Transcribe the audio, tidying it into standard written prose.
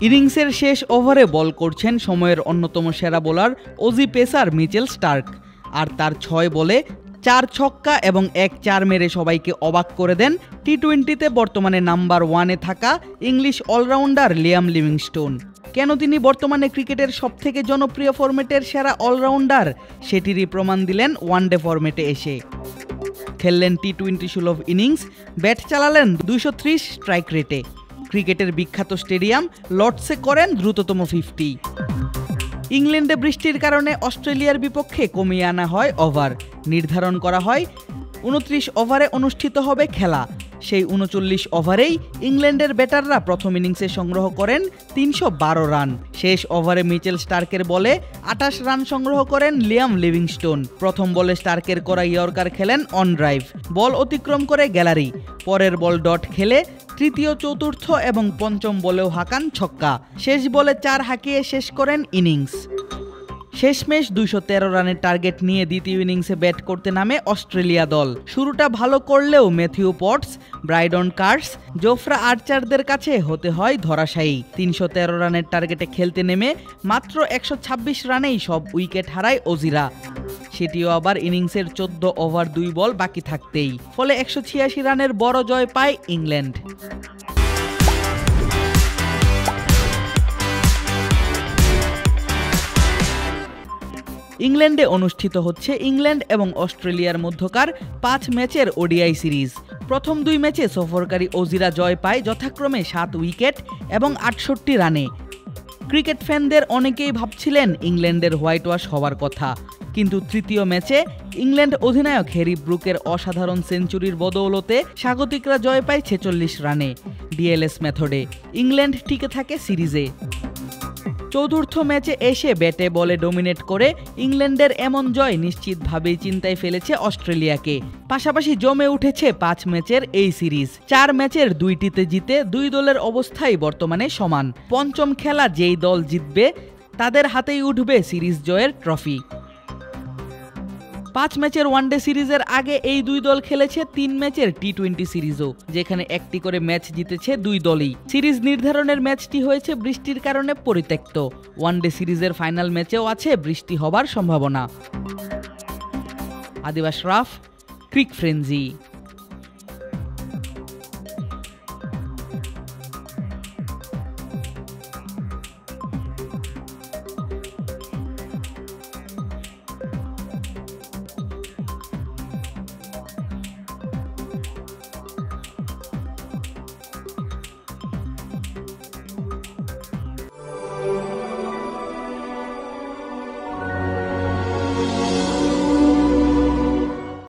ইনিংসের শেষ ওভারে বল করছেন সময়ের অন্যতম সেরা bowler Aussie pacer Mitchell Starc, আর তার 6 বলে 4 ছক্কা এবং 1 চার মেরে সবাইকে অবাক করে দেন টি-20তে বর্তমানে নাম্বার 1-এ থাকা ইংলিশ অলরাউন্ডার লিয়াম লিভিংস্টোন। কেন তিনি বর্তমানে ক্রিকেটের সবথেকে জনপ্রিয় ফরম্যাটের সেরা অলরাউন্ডার সেটিরই প্রমাণ দিলেন ওয়ানডে ফরম্যাটে এসে। খেললেন টি-20 সুলভ ইনিংস, ব্যাট চালালেন 230 স্ট্রাইক রেটে। ক্রিকেটের বিখ্যাত স্টেডিয়াম লর্ডসে করেন দ্রুততম 50। ইংল্যান্ডে বৃষ্টির কারণে অস্ট্রেলিয়ার বিপক্ষে কমিয়ে আনা হয় ওভার। নির্ধারণ করা হয় 29 ওভারে অনুষ্ঠিত হবে খেলা। সেই 39 ওভারেই ইংল্যান্ডের ব্যাটাররা প্রথম ইনিংসে সংগ্রহ করেন 312 রান। শেষ ওভারে মিচেল স্টার্কের বলে 28 রান সংগ্রহ করেন লিয়াম লিভিংস্টোন। প্রথম বলে স্টার্কের করা ইয়র্কার খেলেন অন ড্রাইভ, বল অতিক্রম করে গ্যালারি। পরের বল ডট খেলে তৃতীয়, চতুর্থ এবং পঞ্চম বলেও হাঁকান ছক্কা। শেষ বলে 4 হাঁকিয়ে শেষ করেন ইনিংস। শেষমেশ 213 রানের টার্গেট নিয়ে দ্বিতীয় ইনিংসে ব্যাট করতে নামে অস্ট্রেলিয়া দল। শুরুটা ভালো করলেও Matthew Potts, Brydon Carse, Jofra আর্চারদের কাছে হতে হয় ধরাশায়ী। 313 রানের টার্গেটে খেলতে নেমে মাত্র 126 রানেই সব উইকেট হারায় অজিরা, সেটিও আবার ইনিংসের 14 ওভার 2 বল বাকি থাকতেই। ফলে 186 রানের বড় জয় পায় ইংল্যান্ড। ইংল্যান্ডে অনুষ্ঠিত হচ্ছে ইংল্যান্ড এবং অস্ট্রেলিয়ার মধ্যকার 5 ম্যাচের ওডিআই সিরিজ। প্রথম 2 ম্যাচে সফরকারী অজিরা জয় পায় যথাক্রমে 7 উইকেট এবং 68 রানে। ক্রিকেট ফ্যানদের অনেকেই ভাবছিলেন ইংল্যান্ডের হোয়াইট ওয়াশ হওয়ার কথা, কিন্তু তৃতীয় ম্যাচে ইংল্যান্ড অধিনায়ক হ্যারি ব্রুকের অসাধারণ সেঞ্চুরির বদৌলতে স্বাগতিকরা জয় পায় 46 রানে। ডিএলএস মেথডে ইংল্যান্ড টিকে থাকে সিরিজে। চতুর্থ ম্যাচে এসে ব্যাটে বলে ডমিনেট করে ইংল্যান্ডের এমন জয় নিশ্চিতভাবেই চিন্তায় ফেলেছে অস্ট্রেলিয়াকে। পাশাপাশি জমে উঠেছে 5 ম্যাচের এই সিরিজ। 4 ম্যাচের 2টিতে জিতে 2 দলের অবস্থাই বর্তমানে সমান। পঞ্চম খেলা যেই দল জিতবে তাদের হাতেই উঠবে সিরিজ জয়ের ট্রফি। 5 ম্যাচের ওয়ানডে সিরিজের আগে এই 2 দল খেলেছে 3 ম্যাচের টি-20 সিরিজও, যেখানে একটি করে ম্যাচ জিতেছে 2 দলই। সিরিজ নির্ধারণের ম্যাচটি হয়েছে বৃষ্টির কারণে পরিত্যক্ত। ওয়ানডে সিরিজের ফাইনাল ম্যাচেও আছে বৃষ্টি হবার সম্ভাবনা। আদিব আশরাফ, ক্রিক ফ্রেঞ্জি।